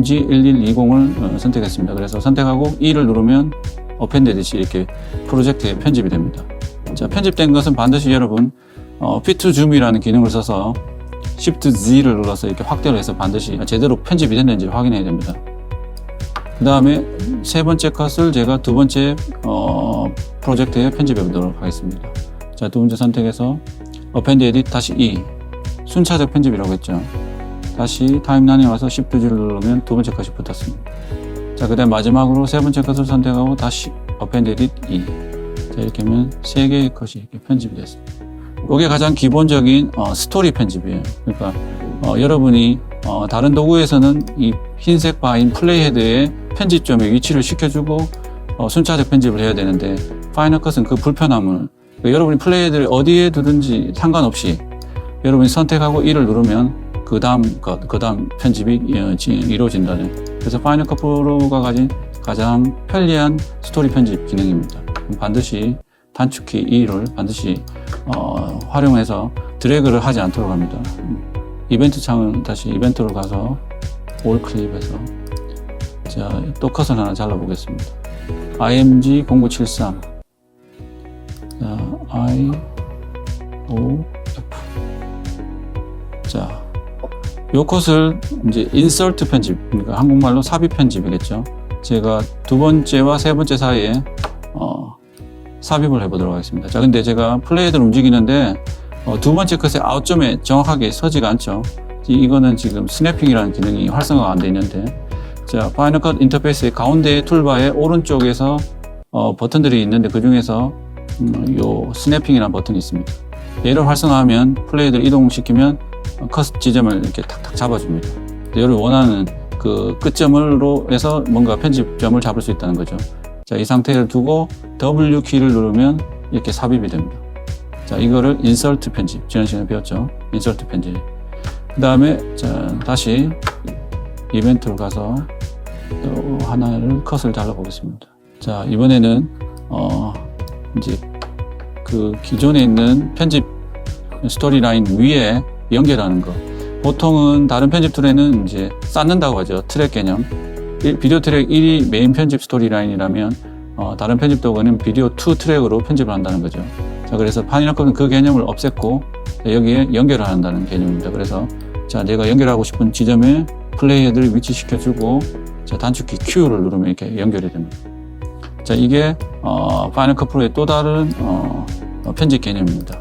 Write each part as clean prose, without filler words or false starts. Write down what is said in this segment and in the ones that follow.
MG1120을 선택했습니다. 그래서 선택하고 E를 누르면 append edit이 이렇게 프로젝트에 편집이 됩니다. 자, 편집된 것은 반드시 여러분 fit to zoom이라는 기능을 써서 Shift Z를 눌러서 이렇게 확대를 해서 반드시 제대로 편집이 됐는지 확인해야 됩니다. 그 다음에 세 번째 컷을 제가 두 번째 프로젝트에 편집해 보도록 하겠습니다. 자, 두 번째 선택해서 append edit 다시 E, 순차적 편집이라고 했죠. 다시 타임라인에 와서 Shift G를 누르면 두 번째 컷이 붙었습니다. 자, 그 다음 마지막으로 세 번째 컷을 선택하고 다시 append edit E. 자, 이렇게 하면 세 개의 컷이 이렇게 편집이 됐습니다. 이게 가장 기본적인 스토리 편집이에요. 그러니까 여러분이 다른 도구에서는 이 흰색 바인 플레이헤드에 편집점의 위치를 시켜주고 순차적 편집을 해야 되는데 파이널 컷은 그 불편함을 여러분이 플레이헤드를 어디에 두든지 상관없이 여러분이 선택하고 E를 누르면 그 다음 편집이 이루어진다는, 그래서 파이널 컷 프로가 가진 가장 편리한 스토리 편집 기능입니다. 반드시 단축키 E를 반드시 활용해서 드래그를 하지 않도록 합니다. 이벤트 창은 다시 이벤트로 가서 올 클립해서 자, 또 컷을 하나 잘라 보겠습니다. IMG 0973 자, IOF 자, 요 컷을 이제 인서트 편집, 그러니까 한국말로 삽입 편집이겠죠. 제가 두 번째와 세 번째 사이에 삽입을 해보도록 하겠습니다. 자, 근데 제가 플레이헤드를 움직이는데 두 번째 컷의 아웃점에 정확하게 서지가 않죠. 이거는 지금 스냅핑이라는 기능이 활성화가 안 돼 있는데, 자, 파이널 컷 인터페이스의 가운데 툴바의 오른쪽에서 버튼들이 있는데 그 중에서 요 스냅핑이라는 버튼이 있습니다. 얘를 활성화하면 플레이헤드를 이동시키면 컷 지점을 이렇게 탁탁 잡아줍니다. 얘를 원하는 그 끝점으로 해서 뭔가 편집점을 잡을 수 있다는 거죠. 자, 이 상태를 두고 W 키를 누르면 이렇게 삽입이 됩니다. 자, 이거를 인서트 편집, 지난 시간에 배웠죠. 인서트 편집. 그 다음에 자, 다시 이벤트로 가서 또 하나를 컷을 잘라 보겠습니다. 자, 이번에는 이제 그 기존에 있는 편집 스토리 라인 위에 연결하는 거. 보통은 다른 편집 툴에는 이제 쌓는다고 하죠. 트랙 개념. 비디오 트랙 1이 메인 편집 스토리 라인이라면 다른 편집 도구는 비디오 2 트랙으로 편집을 한다는 거죠. 자, 그래서 파이널 컷은 그 개념을 없앴고 여기에 연결을 한다는 개념입니다. 그래서 자, 내가 연결하고 싶은 지점에 플레이헤드를 위치시켜주고 자, 단축키 Q를 누르면 이렇게 연결이 됩니다. 자, 이게 파이널 컷 프로의 또 다른 편집 개념입니다.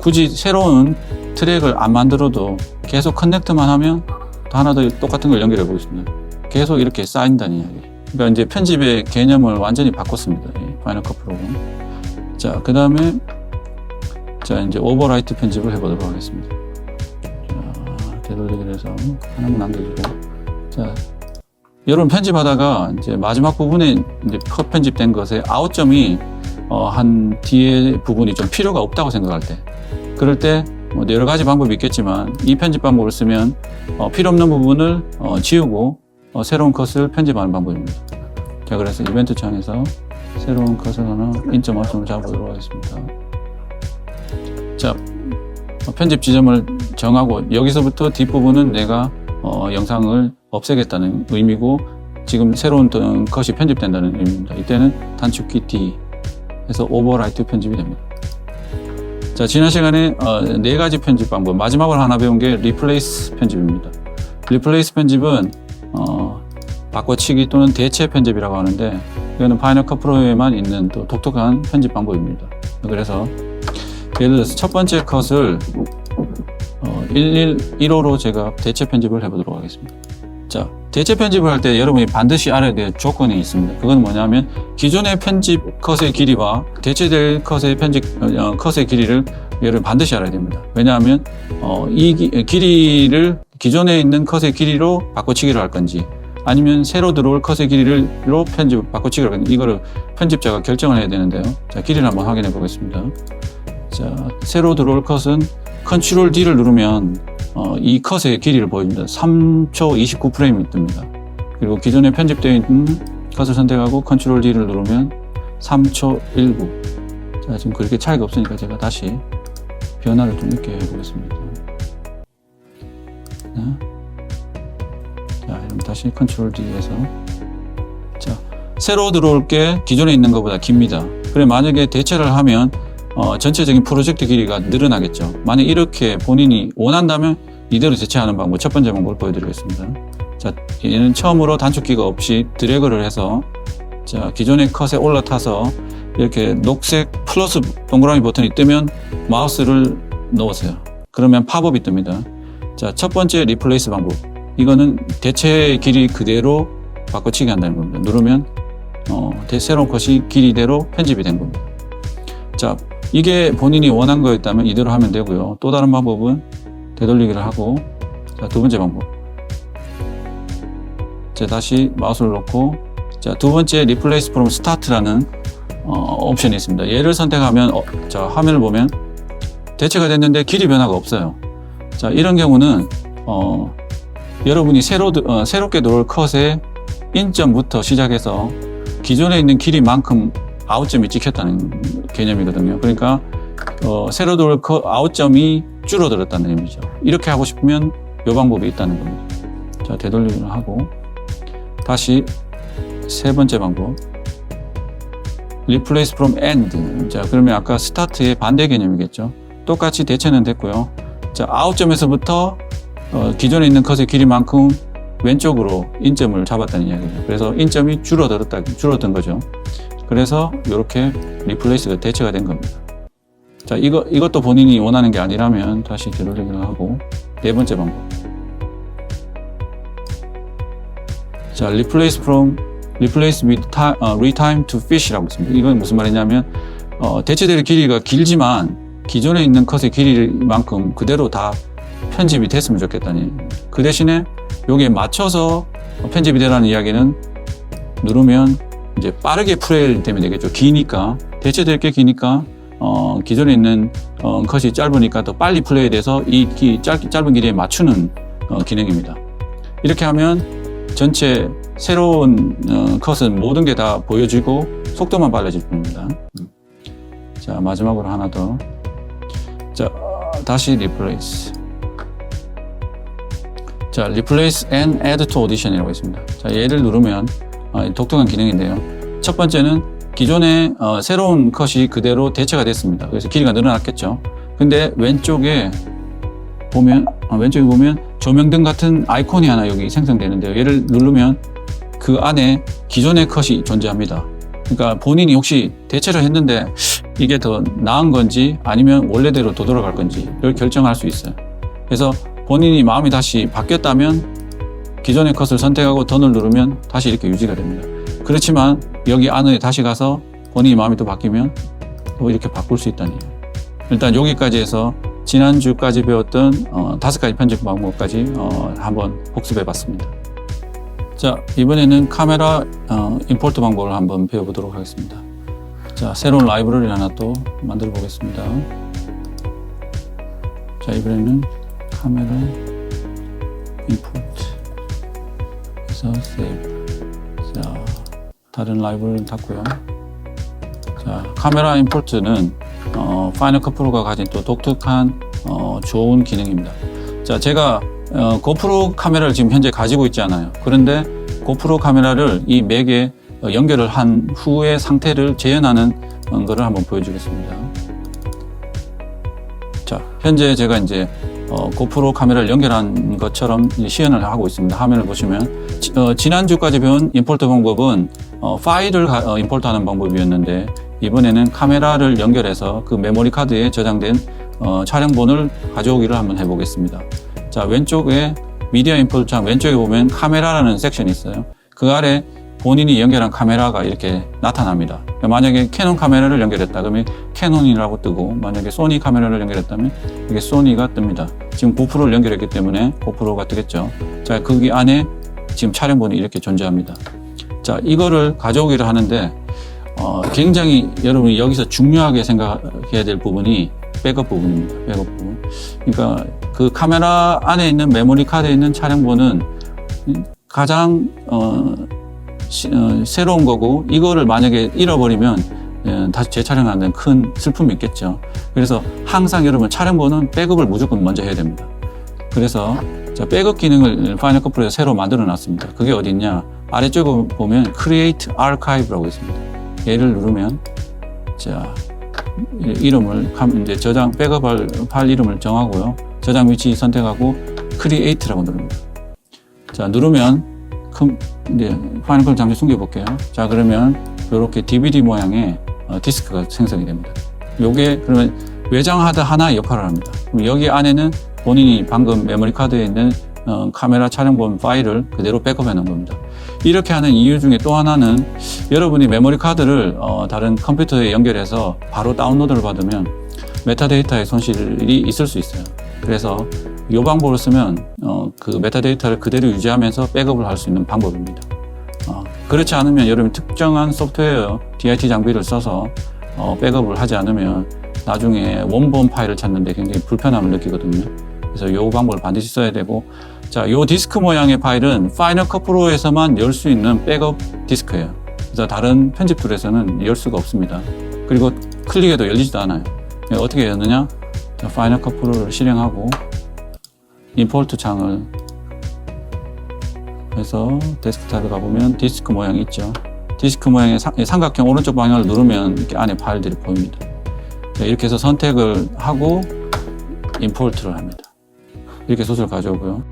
굳이 새로운 트랙을 안 만들어도 계속 커넥트만 하면 또 하나 더 똑같은 걸 연결해 보겠습니다. 계속 이렇게 쌓인다는 이야기. 그러니까 이제 편집의 개념을 완전히 바꿨습니다. 파이널 컷 프로가. 자, 그 다음에 자, 이제 오버라이트 편집을 해보도록 하겠습니다. 자, 되돌리기를 해서 하나만 남겨주고. 자, 여러분 편집하다가 이제 마지막 부분에 이제 컷 편집된 것에 아웃점이 한 뒤에 부분이 좀 필요가 없다고 생각할 때, 그럴 때 뭐 여러 가지 방법이 있겠지만 이 편집 방법을 쓰면 필요 없는 부분을 지우고 새로운 컷을 편집하는 방법입니다. 자, 그래서 이벤트 창에서 새로운 컷을 하나 인점 아웃점을 잡아보도록 하겠습니다. 자, 편집 지점을 정하고 여기서부터 뒷부분은 내가 영상을 없애겠다는 의미고 지금 새로운 컷이 편집된다는 의미입니다. 이때는 단축키 D 해서 오버라이트 편집이 됩니다. 자, 지난 시간에 네 가지 편집 방법, 마지막으로 하나 배운 게 리플레이스 편집입니다. 리플레이스 편집은 바꿔치기 또는 대체 편집이라고 하는데 이거는 파이널 컷 프로에만 있는 또 독특한 편집 방법입니다. 그래서 예를 들어서 첫 번째 컷을 115로 제가 대체 편집을 해보도록 하겠습니다. 자, 대체 편집을 할 때 여러분이 반드시 알아야 될 조건이 있습니다. 그건 뭐냐면 기존의 편집 컷의 길이와 대체될 컷의 컷의 길이를 여러분 반드시 알아야 됩니다. 왜냐하면 이 길이를 기존에 있는 컷의 길이로 바꿔치기를 할 건지 아니면 새로 들어올 컷의 길이로 바꿔치기를 할 건지 이거를 편집자가 결정을 해야 되는데요. 자, 길이를 한번 확인해 보겠습니다. 자, 새로 들어올 컷은 컨트롤 D를 누르면 이 컷의 길이를 보여줍니다. 3초 29프레임이 뜹니다. 그리고 기존에 편집되어 있는 컷을 선택하고 컨트롤 D를 누르면 3초 19. 자, 지금 그렇게 차이가 없으니까 제가 다시 변화를 좀 있게 해보겠습니다. 자, 이러면 다시 컨트롤 D에서. 자, 새로 들어올 게 기존에 있는 것보다 깁니다. 그래, 만약에 대체를 하면 전체적인 프로젝트 길이가 늘어나겠죠. 만약 이렇게 본인이 원한다면 이대로 대체하는 방법, 첫 번째 방법을 보여드리겠습니다. 자, 얘는 처음으로 단축키가 없이 드래그를 해서, 자, 기존의 컷에 올라타서 이렇게 녹색 플러스 동그라미 버튼이 뜨면 마우스를 넣으세요. 그러면 팝업이 뜹니다. 자, 첫 번째 리플레이스 방법. 이거는 대체 길이 그대로 바꿔치기 한다는 겁니다. 누르면 새로운 컷이 길이대로 편집이 된 겁니다. 자, 이게 본인이 원한 거였다면 이대로 하면 되고요. 또 다른 방법은 되돌리기를 하고, 자, 두 번째 방법. 자, 다시 마우스를 놓고, 자, 두 번째 Replace from Start라는 옵션이 있습니다. 얘를 선택하면 자, 화면을 보면 대체가 됐는데 길이 변화가 없어요. 자, 이런 경우는 여러분이 새롭게 들어올 컷의 인점부터 시작해서 기존에 있는 길이만큼 아웃점이 찍혔다는 개념이거든요. 그러니까 새로 들어올 컷 아웃점이 줄어들었다는 의미죠. 이렇게 하고 싶으면 이 방법이 있다는 겁니다. 자, 되돌리기를 하고 다시 세 번째 방법 Replace from End. 자, 그러면 아까 스타트의 반대 개념이겠죠. 똑같이 대체는 됐고요. 자, 아웃점에서부터 기존에 있는 컷의 길이만큼 왼쪽으로 인점을 잡았다는 이야기죠. 그래서 인점이 줄어든 거죠. 그래서 이렇게 리플레이스가 대체가 된 겁니다. 자, 이것도 본인이 원하는 게 아니라면 다시 되돌리기를 하고 네 번째 방법. 자, Replace with retime to fish라고 있습니다. 이건 무슨 말이냐면 대체될 길이가 길지만 기존에 있는 컷의 길이만큼 그대로 다 편집이 됐으면 좋겠다니. 그 대신에 여기에 맞춰서 편집이 되라는 이야기는 누르면 이제 빠르게 플레이 되면 되겠죠. 기니까 대체될 게 기니까 기존에 있는 컷이 짧으니까 더 빨리 플레이 돼서 이 짧은 길이에 맞추는 기능입니다. 이렇게 하면 전체 새로운 컷은 모든 게 다 보여지고 속도만 빨라질 뿐입니다. 자, 마지막으로 하나 더. 자, 다시 Replace. 자, Replace and Add to Audition이라고 있습니다. 자, 얘를 누르면 독특한 기능인데요. 첫 번째는 기존에 새로운 컷이 그대로 대체가 됐습니다. 그래서 길이가 늘어났겠죠. 근데 왼쪽에 보면 조명등 같은 아이콘이 하나 여기 생성되는데요. 얘를 누르면 그 안에 기존의 컷이 존재합니다. 그러니까 본인이 혹시 대체를 했는데 이게 더 나은 건지 아니면 원래대로 되돌아갈 건지를 결정할 수 있어요. 그래서 본인이 마음이 다시 바뀌었다면 기존의 컷을 선택하고 던을 누르면 다시 이렇게 유지가 됩니다. 그렇지만 여기 안에 다시 가서 본인이 마음이 또 바뀌면 또 이렇게 바꿀 수 있다니. 일단 여기까지 해서 지난주까지 배웠던 5가지 편집 방법까지 한번 복습해 봤습니다. 자, 이번에는 카메라 임포트 방법을 한번 배워보도록 하겠습니다. 자, 새로운 라이브러리 하나 또 만들어 보겠습니다. 자, 이번에는 카메라 임포트 해서 세이브. 자, 다른 라이브러리는 닫고요. 자, 카메라 임포트는 파이널 컷 프로가 가진 또 독특한 좋은 기능입니다. 자, 제가 고프로 카메라를 지금 현재 가지고 있지 않아요. 그런데 고프로 카메라를 이 맥에 연결을 한 후의 상태를 재현하는 것을 한번 보여주겠습니다. 자, 현재 제가 이제 고프로 카메라를 연결한 것처럼 시연을 하고 있습니다. 화면을 보시면 지난주까지 배운 임포트 방법은 파일을 임포트하는 방법이었는데 이번에는 카메라를 연결해서 그 메모리 카드에 저장된 촬영본을 가져오기를 한번 해보겠습니다. 자, 왼쪽에 미디어 임포트 창 왼쪽에 보면 카메라라는 섹션이 있어요. 그 아래 본인이 연결한 카메라가 이렇게 나타납니다. 만약에 캐논 카메라를 연결했다 그러면 캐논이라고 뜨고, 만약에 소니 카메라를 연결했다면 이게 소니가 뜹니다. 지금 고프로를 연결했기 때문에 고프로가 뜨겠죠. 자, 거기 안에 지금 촬영본이 이렇게 존재합니다. 자, 이거를 가져오기를 하는데 굉장히 여러분이 여기서 중요하게 생각해야 될 부분이 백업 부분입니다. 백업 부분. 그러니까 그 카메라 안에 있는 메모리 카드에 있는 촬영본은 가장 새로운 거고, 이거를 만약에 잃어버리면 다시 재촬영하는 데는 큰 슬픔이 있겠죠. 그래서 항상 여러분 촬영본은 백업을 무조건 먼저 해야 됩니다. 그래서 자, 백업 기능을 파이널 컷 프로에서 새로 만들어 놨습니다. 그게 어디 있냐? 아래쪽에 보면 Create Archive라고 있습니다. 얘를 누르면, 자, 이름을, 이제 저장, 백업할 파일 이름을 정하고요. 저장 위치 선택하고 Create라고 누릅니다. 자, 누르면, 이제 파이널 컷을 잠시 숨겨 볼게요. 자, 그러면 이렇게 DVD 모양의 디스크가 생성이 됩니다. 요게 그러면 외장하드 하나의 역할을 합니다. 그럼 여기 안에는 본인이 방금 메모리 카드에 있는 카메라 촬영본 파일을 그대로 백업해 놓은 겁니다. 이렇게 하는 이유 중에 또 하나는 여러분이 메모리 카드를 다른 컴퓨터에 연결해서 바로 다운로드를 받으면 메타데이터의 손실이 있을 수 있어요. 그래서 이 방법을 쓰면 그 메타데이터를 그대로 유지하면서 백업을 할 수 있는 방법입니다. 그렇지 않으면 여러분이 특정한 소프트웨어 DIT 장비를 써서 백업을 하지 않으면 나중에 원본 파일을 찾는데 굉장히 불편함을 느끼거든요. 그래서 이 방법을 반드시 써야 되고, 자, 이 디스크 모양의 파일은 파이널 컷 프로에서만 열 수 있는 백업 디스크예요. 그래서 다른 편집 툴에서는 열 수가 없습니다. 그리고 클릭해도 열리지도 않아요. 어떻게 여느냐? 자, 파이널 컷 프로를 실행하고 임포트 창을 해서 데스크탑에 가보면 디스크 모양이 있죠. 디스크 모양의 삼각형 오른쪽 방향을 누르면 이렇게 안에 파일들이 보입니다. 자, 이렇게 해서 선택을 하고 임포트를 합니다. 이렇게 소스를 가져오고요.